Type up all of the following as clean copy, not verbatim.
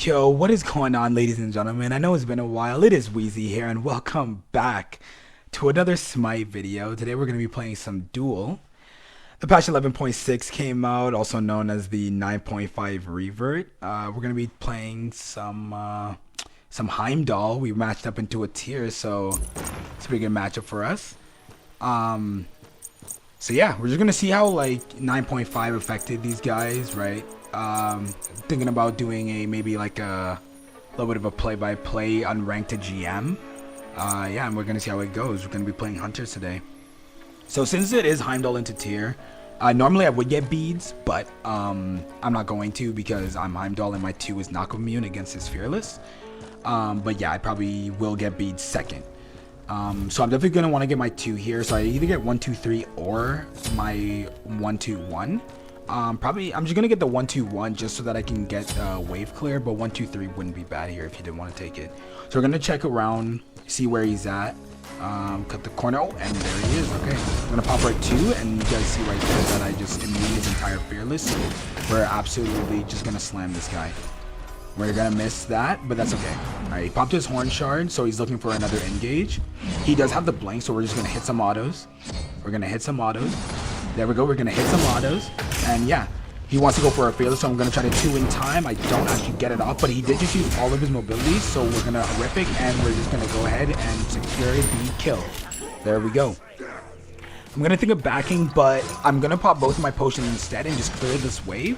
Yo, what is going on, ladies and gentlemen? I know it's been a while. It is Itsweeziii here, and welcome back to another Smite video. Today we're going to be playing some Duel. The patch 11.6 came out, also known as the 9.5 Revert. We're going to be playing some Heimdall. We matched up into a tier, so it's a pretty good matchup for us. So yeah, we're just going to see how like 9.5 affected these guys, right? Thinking about doing maybe like a little bit of a play-by-play unranked to GM. Yeah, and we're gonna see how it goes. We're gonna be playing hunters today. So since it is Heimdall into tier, normally I would get beads, but I'm not going to because I'm Heimdall and my 2 is knock immune against his fearless. But yeah, I probably will get beads second. So I'm definitely gonna want to get my 2 here. So I either get 1, 2, 3 or my 1, 2, 1. Probably I'm just gonna get the 1, 2, 1 just so that I can get wave clear, but 1, 2, 3 wouldn't be bad here if you didn't want to take it. So we're gonna check around, see where he's at. Cut the corner. Oh, and there he is. Okay, I'm gonna pop right 2, and you guys see right there that I just immune his entire fearless. So we're absolutely just gonna slam this guy. We're gonna miss that, but that's okay. Alright, he popped his horn shard, so he's looking for another engage. He does have the blank, so we're just gonna hit some autos. We're gonna hit some autos. There we go, we're gonna hit some autos. And yeah, he wants to go for a fearless, so I'm gonna try to 2 in time. I don't actually get it off, but he did just use all of his mobilities, so we're gonna horrific, and we're just gonna go ahead and secure the kill. There we go. I'm gonna think of backing, but I'm gonna pop both of my potions instead and just clear this wave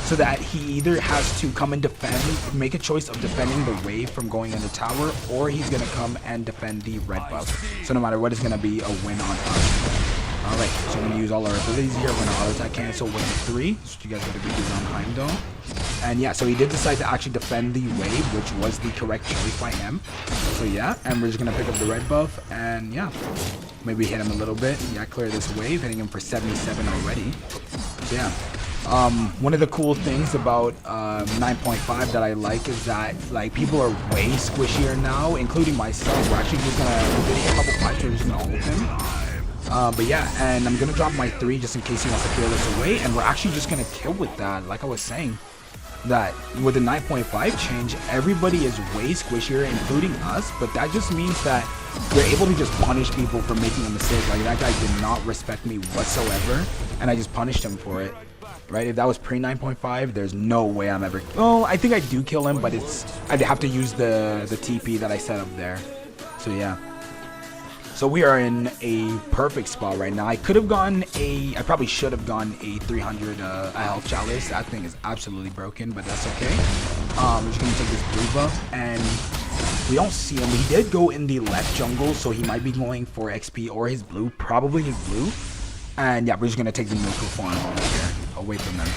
so that he either has to come and defend, make a choice of defending the wave from going in the tower, or he's gonna come and defend the red buff. So no matter what, it's gonna be a win on us. Alright, so I'm gonna use all our abilities here. We're gonna auto attack cancel with the 3. So you guys gotta be using on Heimdall. And yeah, so he did decide to actually defend the wave, which was the correct choice by him. So yeah, and we're just gonna pick up the red buff and yeah. Maybe hit him a little bit. Yeah, clear this wave, hitting him for 77 already. So yeah. One of the cool things about 9.5 that I like is that like people are way squishier now, including myself. We're actually just gonna we're getting a couple fights, we're just gonna ult him. But yeah, and I'm gonna drop my 3 just in case he wants to fearless away, and we're actually just gonna kill with that. Like I was saying, that with the 9.5 change, everybody is way squishier, including us, but that just means that we're able to just punish people for making a mistake. Like that guy did not respect me whatsoever, and I just punished him for it. Right? If that was pre 9.5, there's no way I'm ever. Oh, I think I do kill him, but I'd have to use the TP that I set up there. So yeah. So we are in a perfect spot right now. I probably should have gone a 300 health chalice. That thing is absolutely broken, but that's okay. We're just gonna take this blue buff, and we don't see him. He did go in the left jungle, so he might be going for XP or his blue, probably his blue. And yeah, we're just gonna take the neutral farm over here, away from them.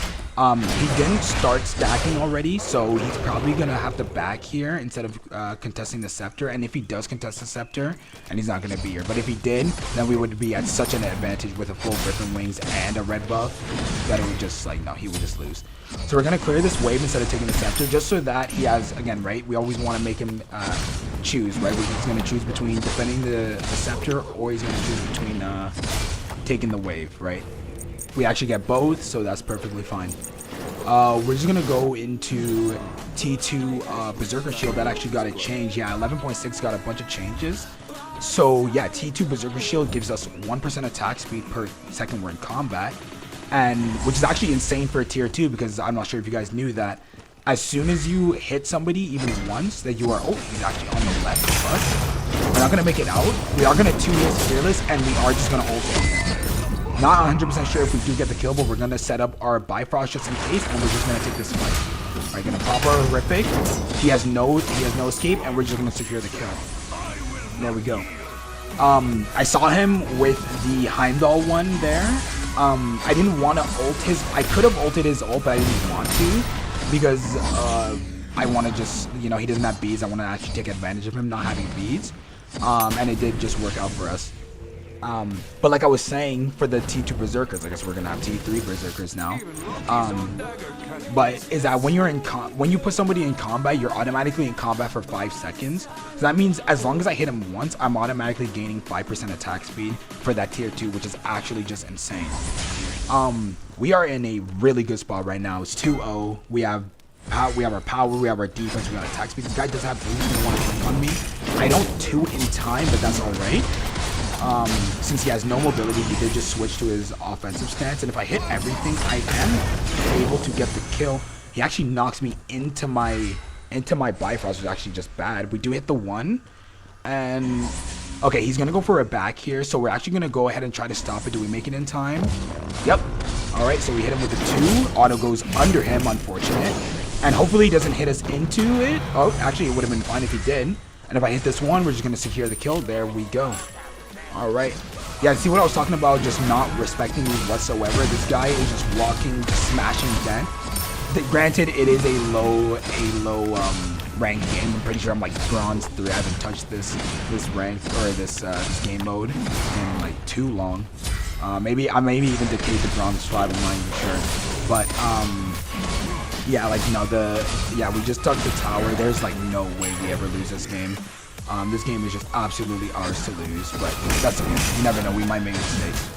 He didn't start stacking already, so he's probably gonna have to back here instead of contesting the scepter. And if he does contest the scepter, and he's not gonna be here, but if he did, then we would be at such an advantage with a full griffin wings and a red buff that it would just like no, he would just lose. So we're gonna clear this wave instead of taking the scepter, just so that he has, again, right? We always want to make him choose, right? He's gonna choose between defending the scepter, or he's gonna choose between taking the wave, right? We actually get both, so that's perfectly fine. We're just gonna go into T2 Berserker Shield. That actually got a change. Yeah, 11.6 got a bunch of changes. So yeah, T2 Berserker Shield gives us 1% attack speed per second we're in combat, and which is actually insane for a tier 2, because I'm not sure if you guys knew that as soon as you hit somebody even once, that you are, oh, he's actually on the left, but we're not gonna make it out. We are gonna 2 his fearless, and we are just gonna ult him. Not 100% sure if we do get the kill, but we're gonna set up our Bifrost just in case, and we're just gonna take this fight. Alright, gonna pop our horrific. He has no escape, and we're just gonna secure the kill. There we go. I saw him with the Heimdall one there. I didn't want to ult his. I could have ulted his ult, but I didn't want to because I want to just, you know, he doesn't have beads. I want to actually take advantage of him not having beads, and it did just work out for us. But like I was saying, for the T2 Berserkers, I guess we're gonna have T3 Berserkers now. But is that when you're when you put somebody in combat, you're automatically in combat for 5 seconds. So that means as long as I hit him once, I'm automatically gaining 5% attack speed for that tier 2, which is actually just insane. We are in a really good spot right now. It's 2-0. We have We have our power, we have our defense, we got attack speed. This guy does have blue, he's gonna want to blink on me. I don't 2 in time, but that's alright. Since he has no mobility, he did just switch to his offensive stance, and if I hit everything, I am able to get the kill. He actually knocks me into my Bifrost, which is actually just bad. We do hit the 1, and okay, he's gonna go for a back here, so we're actually gonna go ahead and try to stop it. Do we make it in time? Yep. Alright, so we hit him with the 2. Auto goes under him, unfortunate. And hopefully he doesn't hit us into it. Oh, actually, it would have been fine if he did. And if I hit this 1, we're just gonna secure the kill. There we go. Alright. Yeah, see what I was talking about, just not respecting me whatsoever. This guy is just walking, smashing dead. Granted, it is a low rank game. I'm pretty sure I'm like bronze 3. I haven't touched this rank or this game mode in like too long. Maybe I maybe even decayed to bronze 5. I'm not even sure. But yeah, like no, we just took the tower. There's like no way we ever lose this game. This game is just absolutely ours to lose, but that's okay. You never know, we might make mistakes.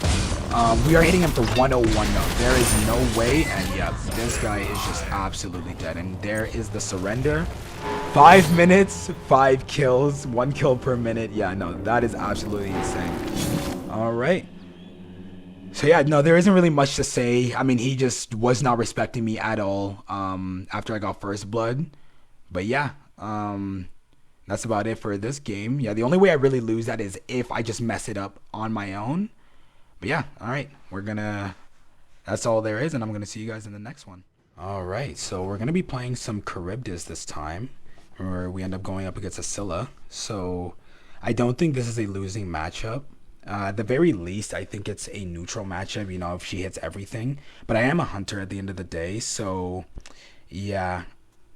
We are hitting him for 101 now. There is no way, and yeah, this guy is just absolutely dead. And there is the surrender. 5 minutes, 5 kills, 1 kill per minute. Yeah, no, that is absolutely insane. All right. So yeah, no, there isn't really much to say. I mean, he just was not respecting me at all after I got first blood. But yeah, that's about it for this game. Yeah, the only way I really lose that is if I just mess it up on my own. But yeah, all right, that's all there is, and I'm gonna see you guys in the next one. All right, so we're gonna be playing some Charybdis this time, where we end up going up against a Scylla. So I don't think this is a losing matchup. At the very least, I think it's a neutral matchup, you know, if she hits everything. But I am a hunter at the end of the day, so yeah,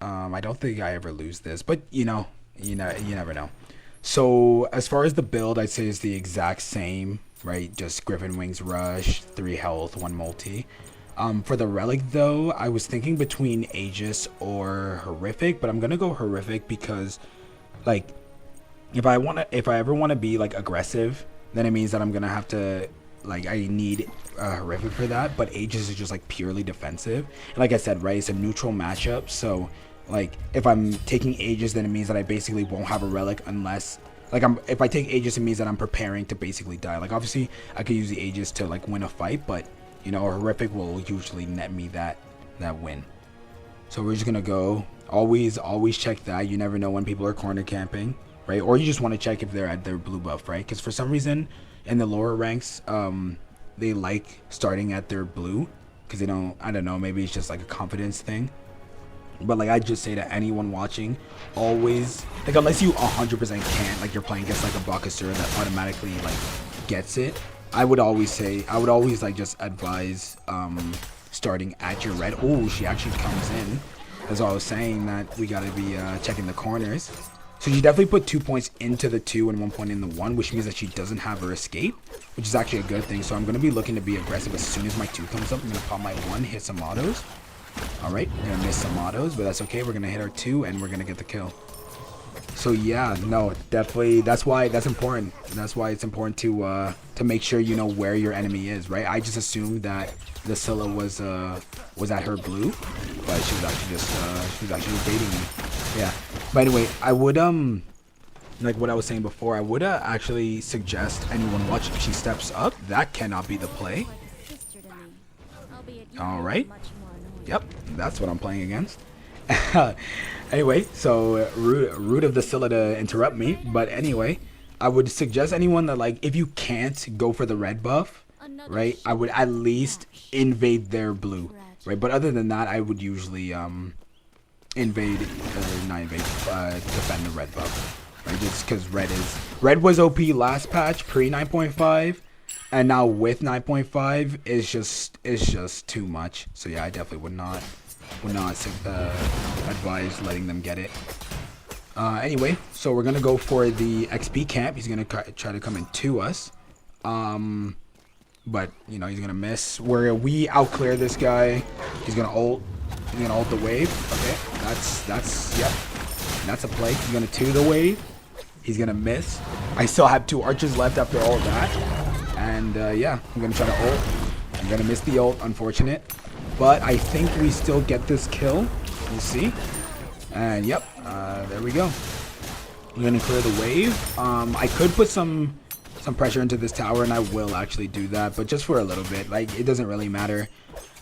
I don't think I ever lose this. But you never know. So as far as the build, I'd say is the exact same, right? Just Griffin Wings Rush, 3 health, 1 multi. For the relic though, I was thinking between Aegis or Horrific, but I'm gonna go Horrific because, like, if I ever want to be like aggressive, then it means that I'm gonna have to, like, I need Horrific for that. But Aegis is just like purely defensive, and like I said, right, it's a neutral matchup. So like if I'm taking Aegis, then it means that I basically won't have a relic unless, like, if I take Aegis, it means that I'm preparing to basically die. Like obviously I could use the Aegis to like win a fight, but you know, a Horrific will usually net me that win. So we're just gonna go, always check that. You never know when people are corner camping, right? Or you just want to check if they're at their blue buff, right? Because for some reason in the lower ranks, they like starting at their blue because they don't, I don't know, maybe it's just like a confidence thing. But like I just say to anyone watching, always, like, unless you 100% can't, like you're playing against like a Bakasura that automatically like gets it, I would always like just advise starting at your red. Oh, she actually comes in. As I was saying, that we gotta be checking the corners. So she definitely put 2 points into the 2 and 1 point in the 1, which means that she doesn't have her escape, which is actually a good thing. So I'm gonna be looking to be aggressive as soon as my 2 comes up. I'm gonna pop my 1, hit some autos. Alright, we're gonna miss some autos, but that's okay. We're gonna hit our 2 and we're gonna get the kill. So yeah, no, definitely, that's why that's important. That's why it's important to make sure you know where your enemy is, right? I just assumed that the Scylla was at her blue, but she was actually baiting me. Yeah. But anyway, I would like what I was saying before, I would actually suggest anyone watch if she steps up. That cannot be the play. Alright. Yep, that's what I'm playing against. Anyway, so rude of the Scylla to interrupt me, but anyway, I would suggest anyone that, like, if you can't go for the red buff, right, I would at least invade their blue, right? But other than that, I would usually defend the red buff, right? Just because red was OP last patch pre 9.5, and now with 9.5 is just too much. So yeah, I definitely would not advise letting them get it. Anyway, so we're gonna go for the XP camp. He's gonna try to come into us, but you know he's gonna miss. Where we outclear this guy, he's gonna ult. He's gonna ult the wave. Okay, that's yep, that's a play. He's gonna 2 the wave. He's gonna miss. I still have 2 archers left after all of that, and yeah, I'm gonna try to ult. I'm gonna miss the ult, unfortunate. But I think we still get this kill. We'll see. And yep, there we go. We're gonna clear the wave. I could put some pressure into this tower, and I will actually do that, but just for a little bit. Like, it doesn't really matter.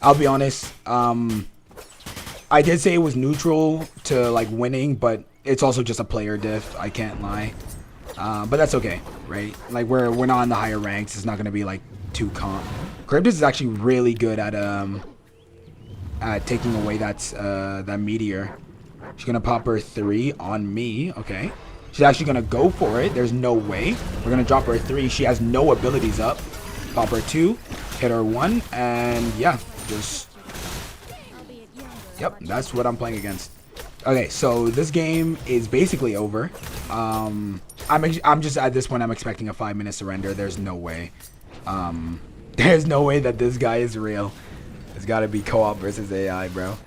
I'll be honest. I did say it was neutral to like winning, but it's also just a player diff. I can't lie. But that's okay, right? Like, we're not on the higher ranks. It's not gonna be like too comp. Charybdis is actually really good at taking away that meteor. She's gonna pop her 3 on me. Okay, she's actually gonna go for it. There's no way. We're gonna drop her 3. She has no abilities up. Pop her 2, hit her 1, and yeah, just yep. That's what I'm playing against. Okay, so this game is basically over. I'm just at this point. I'm expecting a 5-minute surrender. There's no way. There's no way that this guy is real. It's got to be co-op versus AI, bro.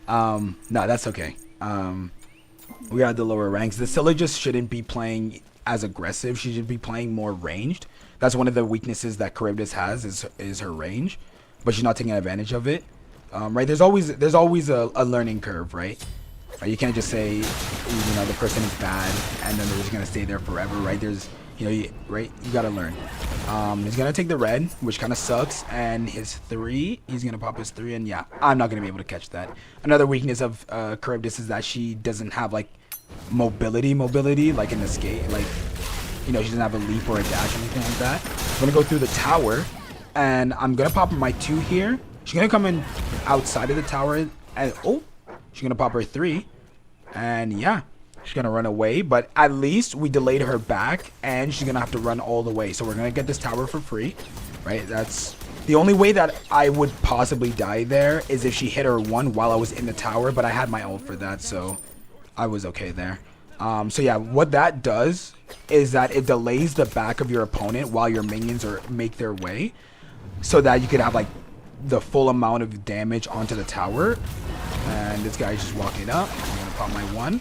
No, that's okay. We got the lower ranks. The Scylla just shouldn't be playing as aggressive. She should be playing more ranged. That's one of the weaknesses that Charybdis has is her range, but she's not taking advantage of it. Right? There's always a learning curve, right? You can't just say, you know, the person is bad and then they're just gonna stay there forever, right? There's, you know, you gotta learn. He's gonna take the red, which kind of sucks, and his 3, he's gonna pop his 3, and yeah, I'm not gonna be able to catch that. Another weakness of Charybdis is that she doesn't have like mobility like in the skate, like, you know, she doesn't have a leap or a dash or anything like that. I'm gonna go through the tower, and I'm gonna pop my 2 here. She's gonna come in outside of the tower, and oh, she's gonna pop her 3, and yeah, she's gonna run away. But at least we delayed her back, and she's gonna have to run all the way. So we're gonna get this tower for free, right? That's the only way that I would possibly die there is if she hit her 1 while I was in the tower. But I had my ult for that, so I was okay there. So yeah, what that does is that it delays the back of your opponent while your minions make their way, so that you could have like the full amount of damage onto the tower. And this guy's just walking up. I'm gonna pop my 1,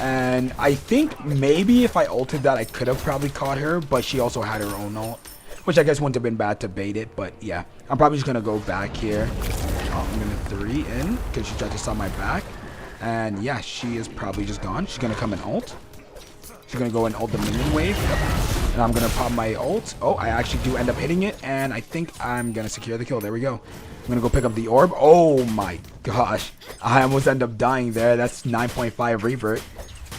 and I think maybe if I ulted that, I could have probably caught her, but she also had her own ult, which I guess wouldn't have been bad to bait it. But yeah, I'm probably just gonna go back here. I'm gonna 3 in because she tried to stop my back, and yeah, she is probably just gone. She's gonna come and ult. She's gonna go and ult the minion wave. Yep. And I'm gonna pop my ult. Oh, I actually do end up hitting it, and I think I'm gonna secure the kill. There we go. I'm gonna go pick up the orb. Oh my gosh, I almost end up dying there. That's 9.5 revert.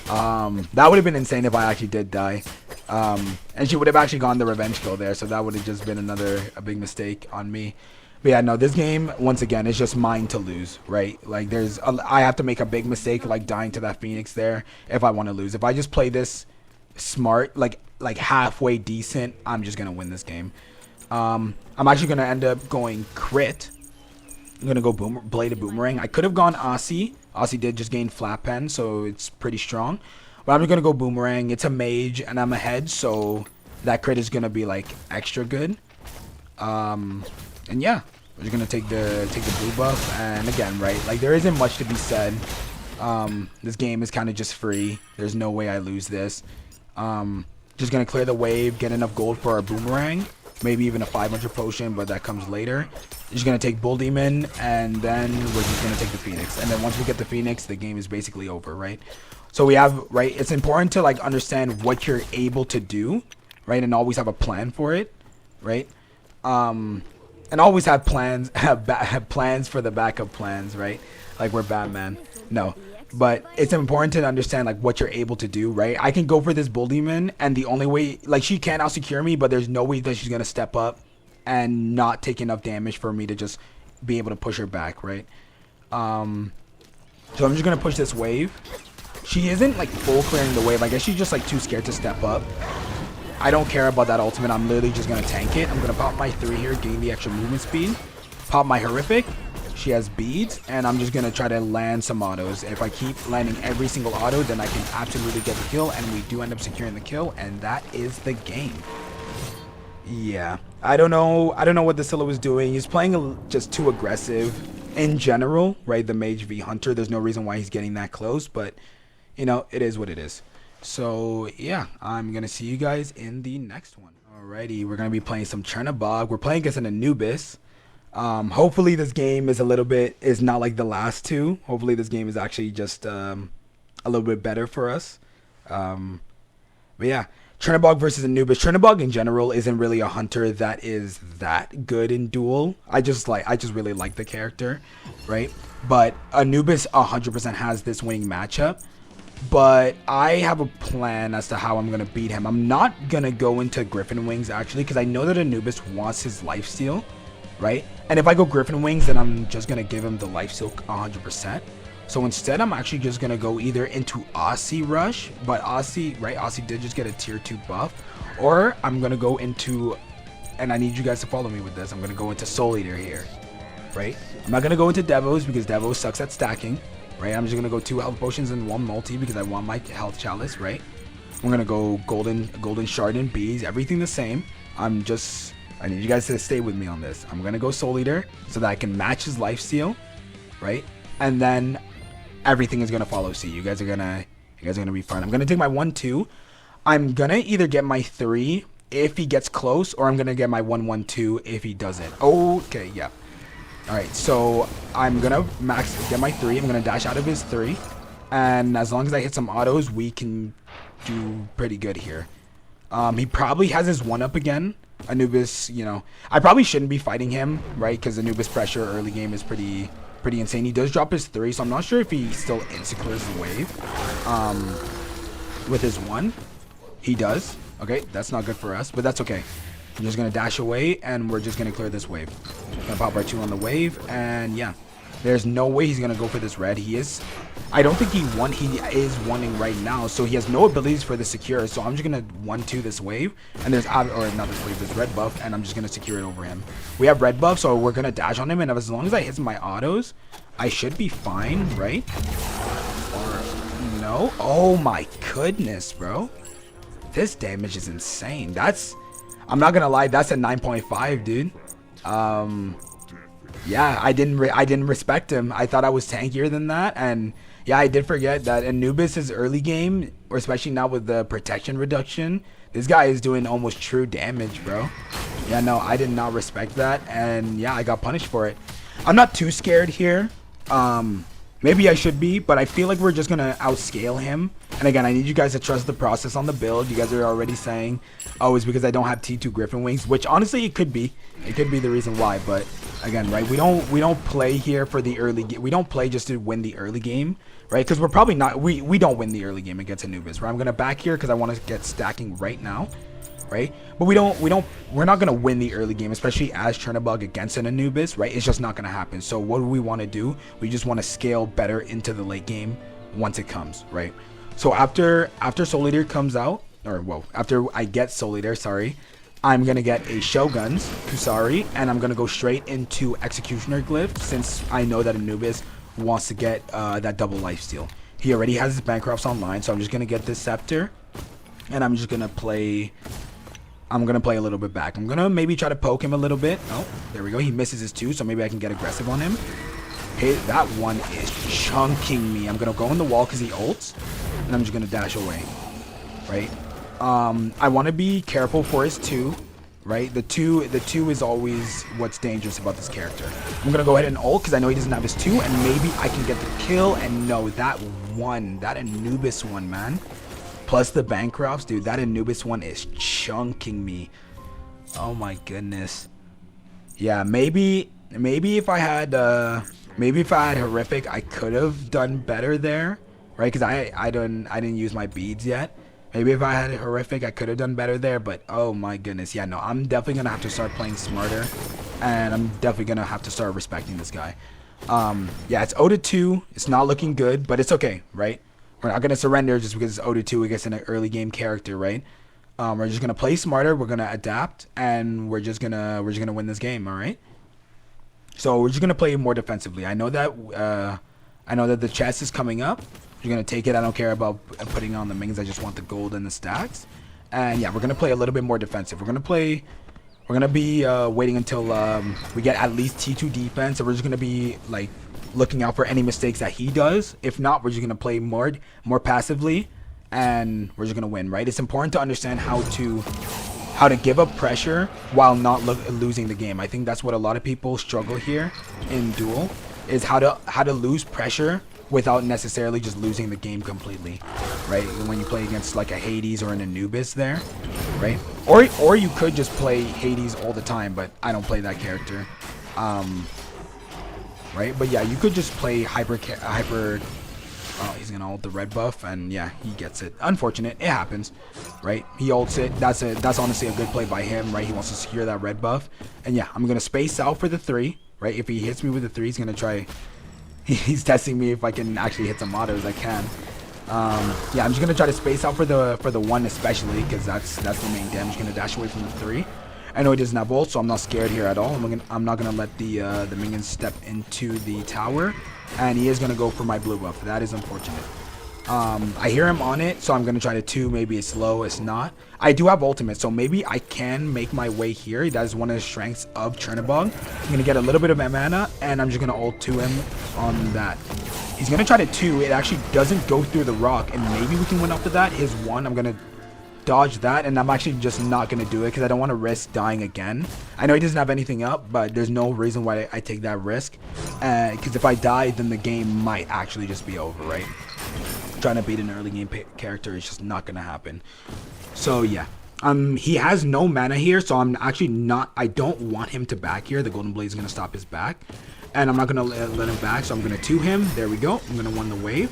That would have been insane if I actually did die. And she would have actually gone the revenge kill there, so that would have just been a big mistake on me. But yeah, no, this game, once again, is just mine to lose, right? Like, I have to make a big mistake, like dying to that Phoenix there, if I want to lose. If I just play this smart, like halfway decent, I'm just gonna win this game. I'm actually gonna end up going crit. I'm gonna go bladed boomerang. I could have gone Aussie. Aussie did just gain flat pen, so it's pretty strong. But I'm just gonna go boomerang. It's a mage, and I'm ahead, so that crit is gonna be like extra good. And yeah, we're just gonna take the blue buff. And again, right, like there isn't much to be said. This game is kind of just free. There's no way I lose this. Just gonna clear the wave, get enough gold for our boomerang. Maybe even a 500 potion, but that comes later. Just gonna take Bull Demon, and then we're just gonna take the Phoenix. And then once we get the Phoenix, the game is basically over, right? So we have, right, it's important to like understand what you're able to do, right? And always have a plan for it, right? And always have plans, have plans for the backup plans, right? Like we're Batman. No. But it's important to understand like what you're able to do, right? I can go for this Bull Demon, and the only way, like, she can out secure me, but there's no way that she's gonna step up and not take enough damage for me to just be able to push her back, right? So I'm just gonna push this wave. She isn't like full clearing the wave. I guess she's just like too scared to step up. I don't care about that ultimate. I'm literally just gonna tank it. I'm gonna pop my 3 here, gain the extra movement speed. Pop my horrific. She has beads, and I'm just gonna try to land some autos. If I keep landing every single auto, then I can absolutely get the kill, and we do end up securing the kill, and that is the game. Yeah, I don't know what the Scylla was doing. He's playing just too aggressive in general, right? The Mage v Hunter. There's no reason why he's getting that close, but you know, it is what it is. So yeah, I'm gonna see you guys in the next one. Alrighty, we're gonna be playing some Chernabog. We're playing against an Anubis. Hopefully this game is not like the last two. Hopefully this game is actually just a little bit better for us. But yeah, Trinibog versus Anubis. Trinibog in general isn't really a hunter that is that good in duel. I just really like the character, right? But Anubis 100% has this winning matchup. But I have a plan as to how I'm going to beat him. I'm not going to go into Griffin Wings, actually, because I know that Anubis wants his lifesteal, right? And if I go Griffin Wings, then I'm just going to give him the lifesteal 100%. So instead, I'm actually just going to go either into Aussie Rush, but Aussie, right? Aussie did just get a tier 2 buff. Or I'm going to go into, and I need you guys to follow me with this, I'm going to go into Soul Eater here, right? I'm not going to go into Devos because Devos sucks at stacking. Right, I'm just gonna go 2 health potions and 1 multi because I want my health chalice. Right, I'm gonna go golden shard and bees, everything the same. I need you guys to stay with me on this. I'm gonna go Soul Eater so that I can match his lifesteal, right? And then everything is gonna follow suit. You guys are gonna be fine. I'm gonna take my 1-2. I'm gonna either get my 3 if he gets close, or I'm gonna get my 1-1-2 if he doesn't. Okay, yeah. Alright, so I'm gonna get my 3. I'm gonna dash out of his 3. And as long as I hit some autos, we can do pretty good here. He probably has his 1-up again. Anubis, you know, I probably shouldn't be fighting him, right? Because Anubis pressure early game is pretty insane. He does drop his 3, so I'm not sure if he still insecures the wave. With his 1. He does. Okay, that's not good for us, but that's okay. I'm just going to dash away, and we're just going to clear this wave. Gonna pop our 2 on the wave, and yeah. There's no way he's going to go for this red. I don't think he is wanting right now, so he has no abilities for the secure, so I'm just going to 1-2 this wave, and this red buff, and I'm just going to secure it over him. We have red buff, so we're going to dash on him, and as long as I hit my autos, I should be fine, right? Or no? Oh my goodness, bro. This damage is insane. I'm not gonna lie, that's a 9.5, dude. Yeah, I didn't respect him. I thought I was tankier than that, and yeah, I did forget that Anubis' early game, or especially now with the protection reduction, this guy is doing almost true damage, bro. Yeah, no, I did not respect that, and yeah, I got punished for it. I'm not too scared here. Maybe I should be, but I feel like we're just gonna outscale him. And again, I need you guys to trust the process on the build. You guys are already saying, oh, it's because I don't have T2 Griffin Wings, which honestly it could be. It could be the reason why, but again, right, we don't play here for the early game. We don't play just to win the early game, right? Because we're probably not, we don't win the early game against Anubis, right? I'm gonna back here because I want to get stacking right now. Right, but we're not gonna win the early game, especially as Chernobog against an Anubis, right? It's just not gonna happen. So what do we want to do? We just want to scale better into the late game once it comes, right? So after Soul Eater comes out, or well, after I get Soul Eater, sorry, I'm gonna get a Shogun's Kusari, and I'm gonna go straight into Executioner Glyph since I know that Anubis wants to get that double lifesteal. He already has his Bancrofts online, so I'm just gonna get this Scepter, and I'm just gonna play. I'm going to play a little bit back. I'm going to maybe try to poke him a little bit. Oh, there we go. He misses his 2, so maybe I can get aggressive on him. Hey, that one is chunking me. I'm going to go in the wall because he ults, and I'm just going to dash away, right? I want to be careful for his 2, right? The 2 is always what's dangerous about this character. I'm going to go ahead and ult because I know he doesn't have his 2, and maybe I can get the kill. And no, that Anubis one, man. Plus the Bancrofts, dude, that Anubis one is chunking me. Oh my goodness. Yeah, maybe if I had horrific, I could have done better there, right? Because I didn't use my beads yet. Maybe if I had horrific, I could have done better there. But oh my goodness, yeah, no, I'm definitely gonna have to start playing smarter, and I'm definitely gonna have to start respecting this guy. Yeah, it's 0-2. It's not looking good, but it's okay, right? We're not gonna surrender just because it's 0-2 against an early game character, right? We're just gonna play smarter. We're gonna adapt, and we're just gonna win this game. All right. So we're just gonna play more defensively. I know that the chest is coming up. You're gonna take it. I don't care about putting on the minions. I just want the gold and the stacks. And yeah, we're gonna play a little bit more defensive. We're gonna be waiting until we get at least T2 defense, and we're just gonna be like looking out for any mistakes that he does. If not, we're just gonna play more passively, and we're just gonna win, right? It's important to understand how to how to give up pressure while not losing the game. I think that's what a lot of people struggle here in Duel, is how to lose pressure without necessarily just losing the game completely, right? When you play against like a Hades or an Anubis there, right? Or you could just play Hades all the time, but I don't play that character, right? But yeah, you could just play hyper. Oh, he's gonna ult the red buff, and yeah, he gets it. Unfortunate, it happens, right? He ults it. That's honestly a good play by him, right? He wants to secure that red buff, and yeah, I'm gonna space out for the 3, right? If he hits me with the 3, he's gonna try. He's testing me if I can actually hit some autos. I can. Yeah, I'm just gonna try to space out for the 1 especially, because that's the main damage. Gonna dash away from the 3. I know he doesn't have ult, so I'm not scared here at all. I'm not gonna let the minions step into the tower, and he is gonna go for my blue buff. That is unfortunate. I hear him on it, so I'm gonna try to 2. Maybe it's low, it's not. I do have ultimate, so maybe I can make my way here. That is one of the strengths of Chernobog. I'm gonna get a little bit of mana, and I'm just gonna ult to him on that. He's gonna try to 2. It actually doesn't go through the rock, and maybe we can win off of that. His 1, I'm gonna dodge that, and I'm actually just not gonna do it because I don't want to risk dying again. I know he doesn't have anything up, but there's no reason why I take that risk, because if I die, then the game might actually just be over, right? Trying to beat an early game character is just not gonna happen. So yeah, he has no mana here, so I'm actually not. I don't want him to back here. The golden blade is gonna stop his back, and I'm not gonna let him back. So I'm gonna 2 him. There we go. I'm gonna 1 the wave.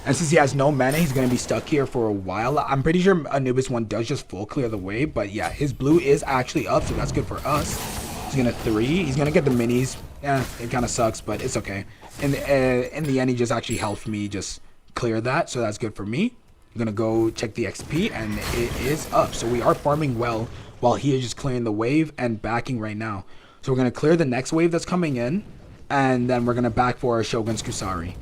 And since he has no mana, he's going to be stuck here for a while. I'm pretty sure Anubis 1 does just full clear the wave. But yeah, his blue is actually up, so that's good for us. He's going to 3. He's going to get the minis. Yeah, it kind of sucks, but it's okay. In the end, he just actually helped me just clear that, so that's good for me. I'm going to go check the XP, and it is up. So we are farming well while he is just clearing the wave and backing right now. So we're going to clear the next wave that's coming in, and then we're going to back for our Shogun's Kusari.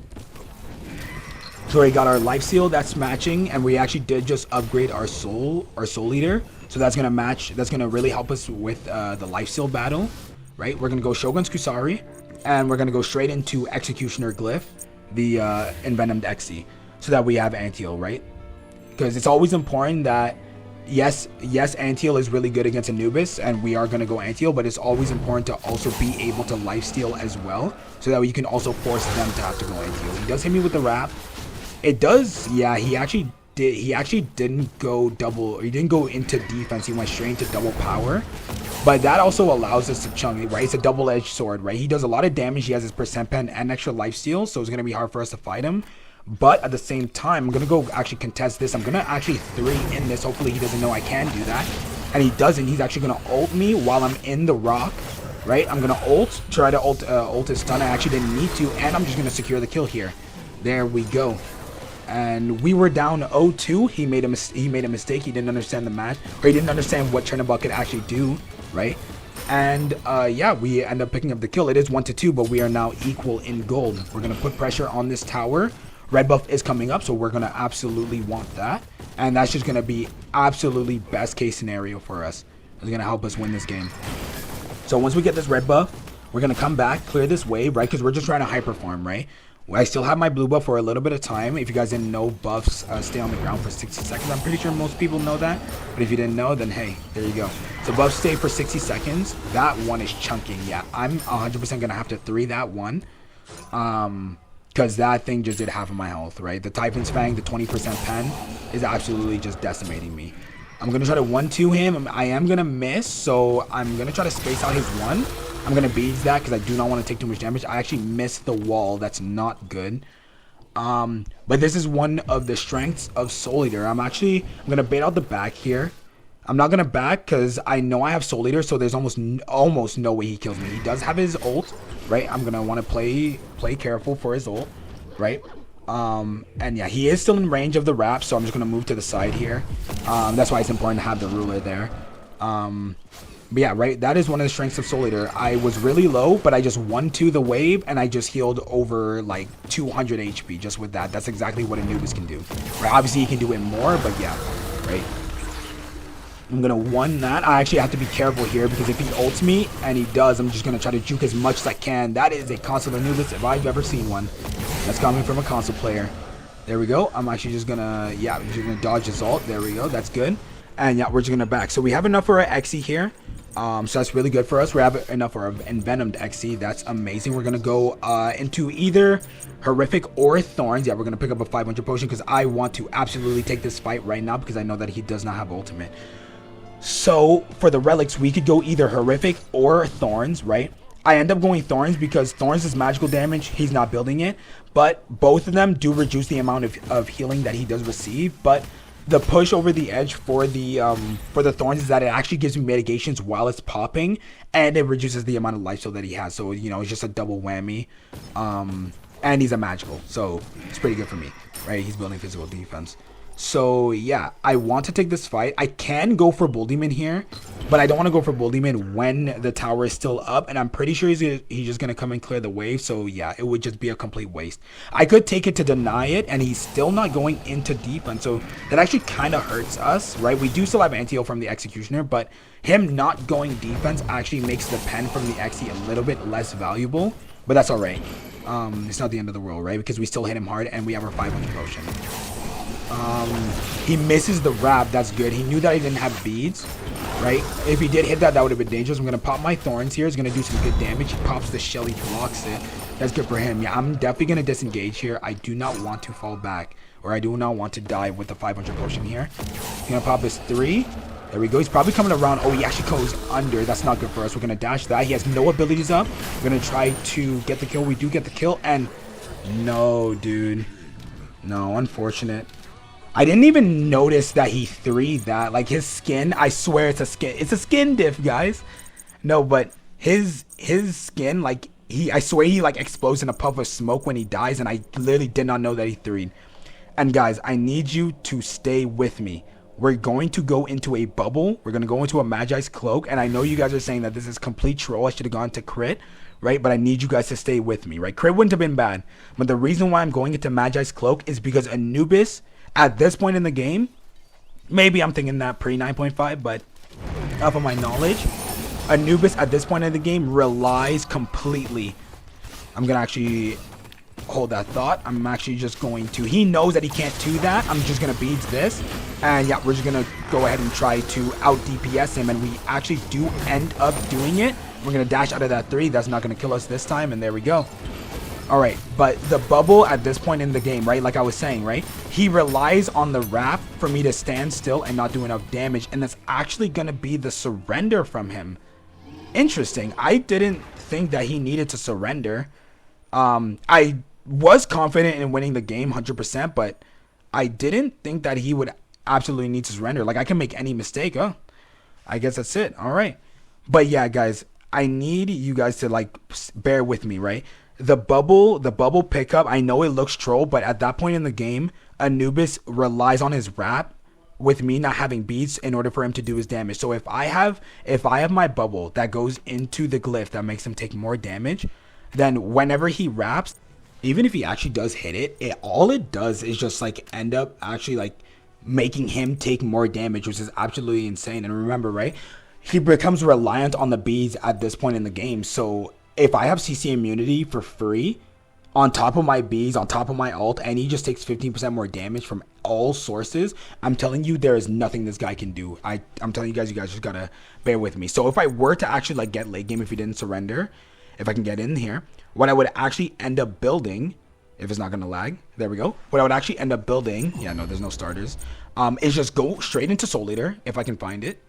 So we got our life seal that's matching, and we actually did just upgrade our soul leader. So that's gonna match. That's gonna really help us with the life seal battle, right? We're gonna go Shogun's Kusari, and we're gonna go straight into Executioner Glyph, the Envenomed Exi, so that we have anti-heal, right? Because it's always important that yes, anti-heal is really good against Anubis, and we are gonna go anti-heal, but it's always important to also be able to life steal as well, so that you can also force them to have to go anti-heal. He does hit me with the wrap. It does, yeah, he actually didn't go double, he didn't go into defense, he went straight into double power. But that also allows us to chunk, right? It's a double-edged sword, right? He does a lot of damage, he has his percent pen and extra life steal, so it's gonna be hard for us to fight him. But at the same time, I'm gonna go actually contest this. I'm gonna actually 3 in this. Hopefully he doesn't know I can do that. And he doesn't, he's actually gonna ult me while I'm in the rock, right? I'm gonna ult, try to ult his stun. I actually didn't need to, and I'm just gonna secure the kill here. There we go. And we were down 0-2. He made a mistake. He didn't understand the match, or he didn't understand what Chernobog could actually do, right? And yeah, we end up picking up the kill. It is 1-2, but we are now equal in gold. We're gonna put pressure on this tower. Red buff is coming up, so we're gonna absolutely want that, and that's just gonna be absolutely best case scenario for us. It's gonna help us win this game. So once we get this red buff, we're gonna come back, clear this wave, right? Because we're just trying to hyper farm, right? I still have my blue buff for a little bit of time. If you guys didn't know, buffs stay on the ground for 60 seconds. I'm pretty sure most people know that, but if you didn't know, then hey, there you go. So buffs stay for 60 seconds. That one is chunking. Yeah, I'm 100% gonna have to 3 that one, because that thing just did half of my health, right? The Typhon's Fang, the 20% pen, is absolutely just decimating me. I'm gonna try to 1-2 him. I am gonna miss, so I'm gonna try to space out his 1. I'm going to beat that because I do not want to take too much damage. I actually missed the wall. That's not good. But this is one of the strengths of Soul Eater. I'm going to bait out the back here. I'm not going to back because I know I have Soul Eater, so there's almost no way he kills me. He does have his ult, right? I'm going to want to play careful for his ult, right? And yeah, he is still in range of the wrap, so I'm just going to move to the side here. That's why it's important to have the ruler there. But yeah, right, that is one of the strengths of Soul Eater. I was really low, but I just 1-2 the wave, and I just healed over like 200 HP just with that. That's exactly what Anubis can do. Right, obviously he can do it more, but yeah, right. I'm gonna 1 that. I actually have to be careful here because if he ults me, and he does, I'm just gonna try to juke as much as I can. That is a console Anubis if I've ever seen one. That's coming from a console player. There we go. I'm actually just gonna, yeah, I'm just gonna dodge his ult. There we go. That's good. And yeah, we're just gonna back. So we have enough for our Xe here. So that's really good for us. We have enough for our Envenomed Xe. That's amazing. We're gonna go into either Horrific or Thorns. Yeah, we're gonna pick up a 500 potion because I want to absolutely take this fight right now because I know that he does not have ultimate. So for the relics, we could go either Horrific or Thorns, right? I end up going Thorns because Thorns is magical damage. He's not building it, but both of them do reduce the amount of healing that he does receive. But the push over the edge for the Thorns is that it actually gives me mitigations while it's popping, and it reduces the amount of life steal that he has. So you know, it's just a double whammy. And he's a magical, so it's pretty good for me, right? He's building physical defense. So yeah, I want to take this fight. I can go for Bull Demon here, but I don't want to go for Bull Demon when the tower is still up, and I'm pretty sure he's just gonna come and clear the wave. So yeah, it would just be a complete waste. I could take it to deny it, and he's still not going into defense, so that actually kind of hurts us, right? We do still have anti-heal from the Executioner, but him not going defense actually makes the pen from the Xe a little bit less valuable, but that's all right. It's not the end of the world, right? Because we still hit him hard, and we have our 500 potion. He misses the wrap. That's good. He knew that he didn't have beads, right? If he did hit that, that would have been dangerous. I'm gonna pop my Thorns here. It's gonna do some good damage. He pops the shell. He blocks it. That's good for him. Yeah, I'm definitely gonna disengage here. I do not want to fall back, or I do not want to die with the 500 potion here. He's gonna pop his 3. There we go. He's probably coming around. Oh, he actually goes under. That's not good for us. We're gonna dash that. He has no abilities up. We're gonna try to get the kill. We do get the kill, and no, dude. No, unfortunate. I didn't even notice that he 3'd that. Like his skin, I swear it's a skin. It's a skin diff, guys. No, but his skin, like I swear he like explodes in a puff of smoke when he dies, and I literally did not know that he 3'd. And guys, I need you to stay with me. We're going to go into a bubble. We're gonna go into a Magi's Cloak, and I know you guys are saying that this is complete troll. I should have gone to crit, right? But I need you guys to stay with me, right? Crit wouldn't have been bad, but the reason why I'm going into Magi's Cloak is because Anubis, at this point in the game, maybe I'm thinking that pre 9.5, but off of my knowledge, Anubis at this point in the game relies completely. I'm gonna actually hold that thought. I'm actually just going to, he knows that he can't do that. I'm just gonna beads this, and yeah, we're just gonna go ahead and try to out DPS him, and we actually do end up doing it. We're gonna dash out of that 3. That's not gonna kill us this time, and there we go. All right, but the bubble at this point in the game, right, like I was saying, right, he relies on the wrap for me to stand still and not do enough damage, and that's actually going to be the surrender from him. Interesting. I didn't think that he needed to surrender. I was confident in winning the game 100%, but I didn't think that he would absolutely need to surrender. Like, I can make any mistake. Oh, I guess that's it. All right. But yeah, guys, I need you guys to, like, bear with me, right? The bubble pickup, I know it looks troll, but at that point in the game, Anubis relies on his wrap with me not having beads in order for him to do his damage. So if I have my bubble that goes into the glyph that makes him take more damage, then whenever he wraps, even if he actually does hit it, all it does is just like end up actually like making him take more damage, which is absolutely insane. And remember, right, he becomes reliant on the beads at this point in the game. So if I have CC immunity for free on top of my bees, on top of my ult, and he just takes 15% more damage from all sources, I'm telling you, there is nothing this guy can do. I'm telling you guys just gotta bear with me. So if I were to actually like get late game, if he didn't surrender, if I can get in here, what I would actually end up building, if it's not gonna lag, there we go. What I would actually end up building, yeah, no, there's no starters, is just go straight into Soul Eater if I can find it.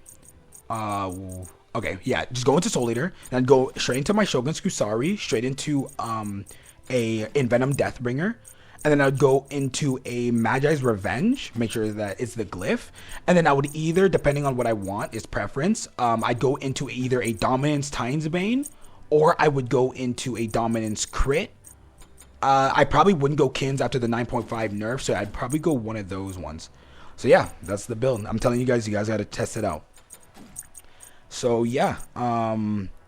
Okay, yeah, just go into Soul Eater, then go straight into my Shogun's Kusari, straight into a Envenom Deathbringer, and then I'd go into a Magi's Revenge, make sure that it's the glyph, and then I would either, depending on what I want, is preference, I'd go into either a Dominance Titan's Bane, or I would go into a Dominance Crit. I probably wouldn't go Kins after the 9.5 nerf, so I'd probably go one of those ones. So yeah, that's the build. I'm telling you guys gotta test it out. So yeah,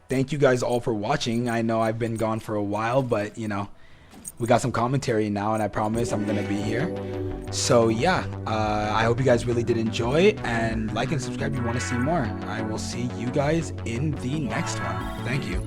thank you guys all for watching. I know I've been gone for a while, but you know, we got some commentary now, and I promise I'm gonna be here. So yeah, I hope you guys really did enjoy, and like and subscribe if you want to see more. I will see you guys in the next one. Thank you.